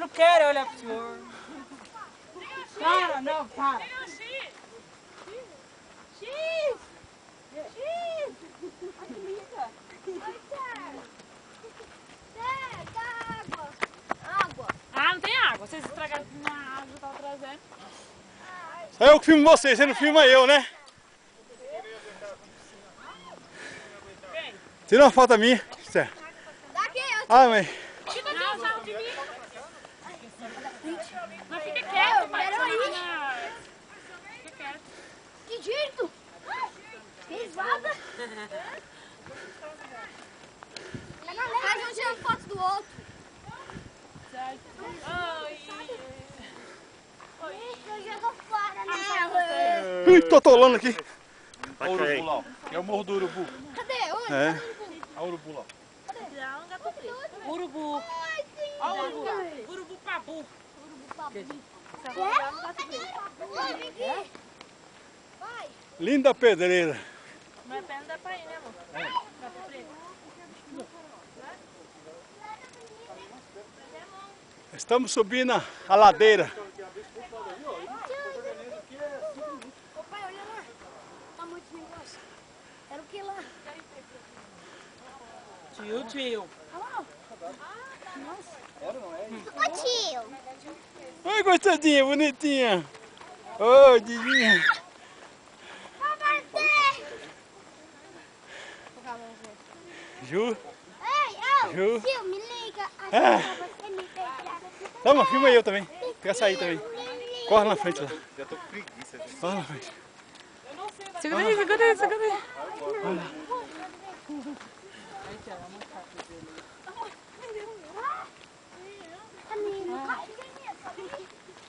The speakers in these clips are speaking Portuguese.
não quero olhar pro senhor. Para, não, para. X! Água. Ah, não tem água. Vocês estragaram na água que eu tava trazendo. Só eu que filmo vocês, você não filma eu, né? Tira uma foto minha. Daqui, Ah, mãe. Fica não, sarro de mim. Mas fica quieto, pai. Fica quieto. Que jeito? Risada. Faz um tirando foto do outro. Eu jogo fora nela. Ih, tô atolando aqui. Olha o urubu lá, ó. É o morro do urubu. Cadê? Onde? É. Olha o urubu lá. Urubu. Olha o urubu. Urubu pabu. Vai. Linda pedreira. Mas pé não dá pra ir, né, amor? Estamos subindo a ladeira. Ô pai, olha lá. Tá muito negócio. Era o que lá? Tio. Olha lá. Nossa. Ô tio. Oi, gostadinha, bonitinha. Oi, Didinha. Ju. Ei, Ju. tio, me liga. Ah. Você me deixa. Toma, filma eu também. Quer sair também. Corre na frente lá. Já tô com preguiça. Corre na frente. Segura aí, segura aí, segura aí.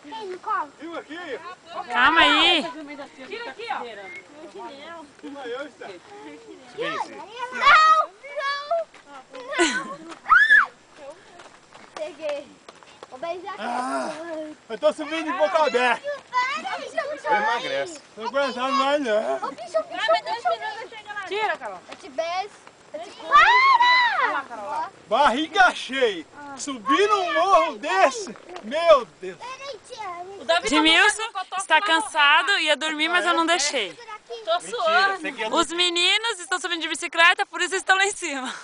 Quem no colo? Filma aqui. Calma aí. Tira aqui, ó. Filma eu, está. Não, não. Peguei. Vou beijar aqui. Eu tô subindo de boca aberta. Eu emagreço. Não aguentando mais não. Ô, bicho. Tira, Carol. Eu te beijo. Para! Barriga cheia. Subir num morro desse. Meu Deus. Peraí, tia. O Davi Edmilson está cansado, ia dormir, mas eu não deixei. Tô suando. Você que Os meninos estão subindo de bicicleta, por isso estão lá em cima.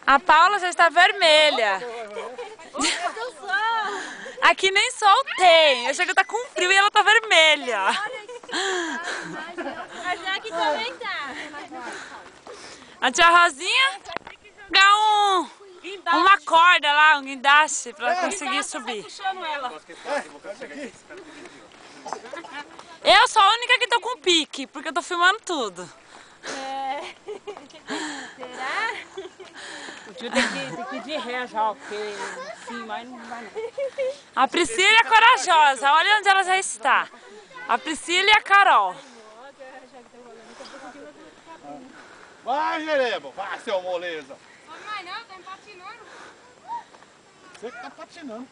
A Paula já está vermelha. Aqui nem sol tem. Eu chego a estar com frio e ela está vermelha. Mas aqui também tá. A tia Rosinha pegar uma corda lá, um guindaste, para conseguir subir. Puxando ela. Eu sou a única que tô com pique, porque eu tô filmando tudo. Será? O tio tem que pedir ré já, porque sim, mas não vai não. A Priscila é corajosa, olha onde ela já está. A Priscila e a Carol. Vai, Jereba. Vai, seu moleza. Mamãe, não, tá patinando. Você que tá patinando.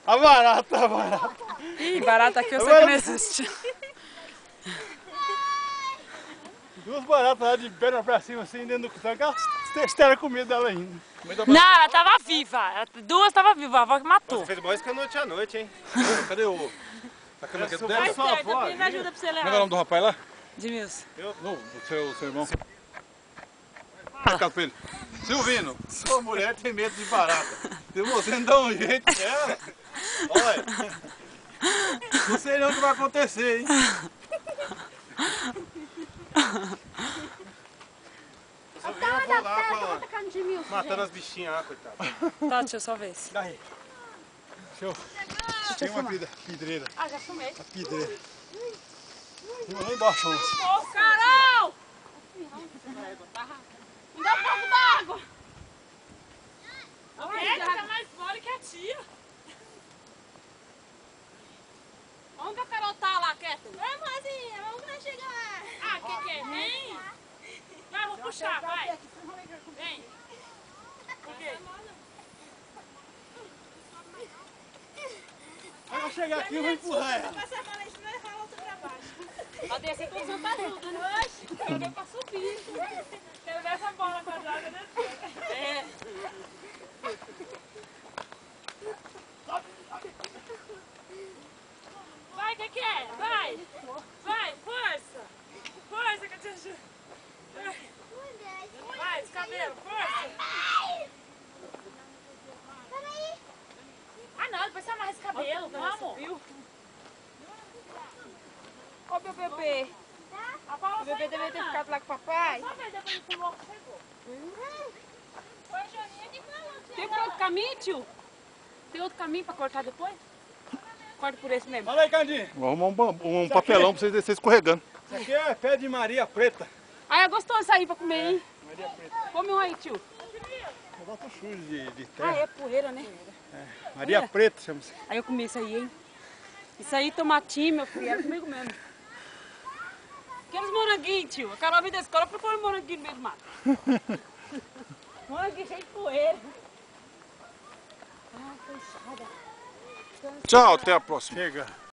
A barata, a barata. Ih, barata aqui eu sei que não existe. Duas baratas lá de perna pra cima, assim, dentro do tanque. Elas estavam com medo dela ainda. Não, ela tava viva. Duas tava viva, a avó que matou. Você fez mais que a noite à noite, hein? Cadê o... Tá câmera aqui Vai, dentro? certo, eu pedi ajuda pra você Como é o levar. nome do rapaz lá? Edmilson. Não, o seu irmão. Fica com ele. Silvino, sua mulher tem medo de barata. Se você não dá um jeito nela, olha, não sei não o que vai acontecer, hein? Silvino, eu vou lá pra... matando as bichinhas lá, coitado. Tá, deixa eu só ver esse. Daí. Deixa eu... Tem uma pedreira. Ah, já fumei. A pedreira. Tem lá embaixo, moço. Ô, Carol! Me dá um pouco d'água. Ela tá mais mole que a tia. Onde a Carol tá lá, quieta? Vai, mozinha, vamos lá chegar. Ah, que é? Vem. Vai, vou puxar, vai. Vem. Por quê? Aí eu chegar aqui e vou empurrar ela. Você fala isso, vai falar outra pra baixo. A descer todos os ajuda, né? Eu dei pra subir. Quero ver essa bola Pedro, força. Ah, não, depois você amarra esse cabelo, vamos. Viu? Ô, meu bebê. O bebê deveria ter ficado lá com o papai. Só ver depois que o louco chegou. Foi a Joaninha que falou. Tem outro caminho, tio? Tem outro caminho pra cortar depois? Corta por esse mesmo. Fala aí, Candinho. Vou arrumar um papelão pra vocês descerem escorregando. Isso aqui é pé de Maria Preta. Ah, é gostoso isso aí pra comer, hein? Maria Preta. Come um aí, tio. Negócio sujo de Ah, terra. é poeira, né? Maria Olha. Preta chama-se. Aí eu comi isso aí, hein? Isso aí, tomatinho, meu filho, era comigo mesmo. Aqueles moranguinhos, tio. A Carol veio da escola procurando moranguinho no meio do mato. Moranguinho cheio de poeira. Ah, fechada. Tchau, até a próxima. Chega.